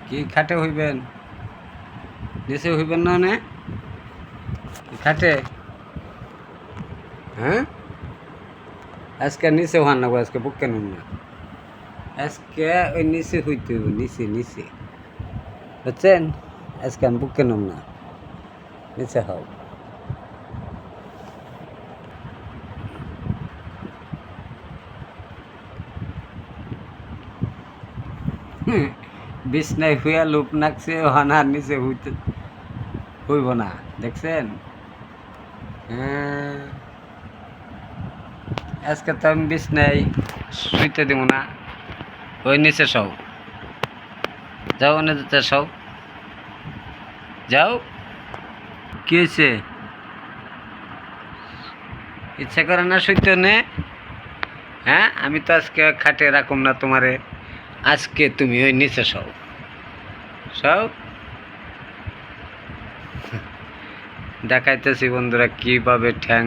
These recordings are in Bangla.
কি খাটে হইবেন? নিচে হইবেন না? নে খাটে? হ্যাঁ, আজকে নিচে হওয়ার না, আজকে বুক কেন না? আজকে ওই নিচে হইতে হইব, নিচে নিচে, বুঝছেন? আজকে আমি বুক কেন না, নিচে হও। বিছনায় হুইয়া লোপ নাকছে, হানার নিচে হইতে হইব না, দেখছেন? হ্যাঁ, আজকে তো আমি বিছনায় শুইতে দেবো না, ওই নিচে সও, যাও ওনে যেতে সও, যাও। কি হয়েছে? ইচ্ছা করে না শুইতে নে? হ্যাঁ, আমি তো আজকে খাটে রাখুম না তোমারে, আজকে তুমি ওই নিচে সও, সও। দেখাইতেছি বন্ধুরা কীভাবে ঠ্যাং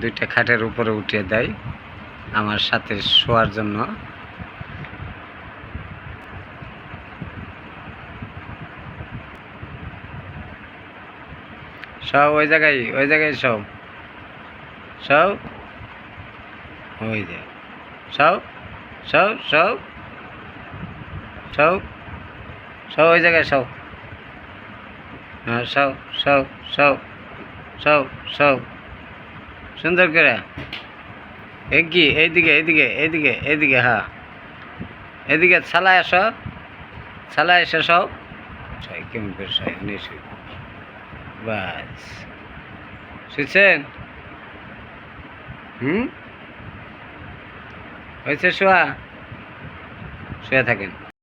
দুইটা খাটের উপরে উঠিয়ে দেয় আমার সাথে শোয়ার জন্য। সব ওই জায়গায় সব, সব ওই যে সব, সব সব সব সব ওই জায়গায় সব। হ্যাঁ, সব সব সব সব সব সুন্দর করে এগিয়ে এইদিকে এইদিকে এইদিকে এইদিকে, হ্যাঁ এদিকে ছালায় আসো, ছালায় এসে সব ছয় কেমন করে ছয় নিশ্চয়। বাস, শুনছেন? হয়েছে, শোয়া, শুয়ে থাকেন।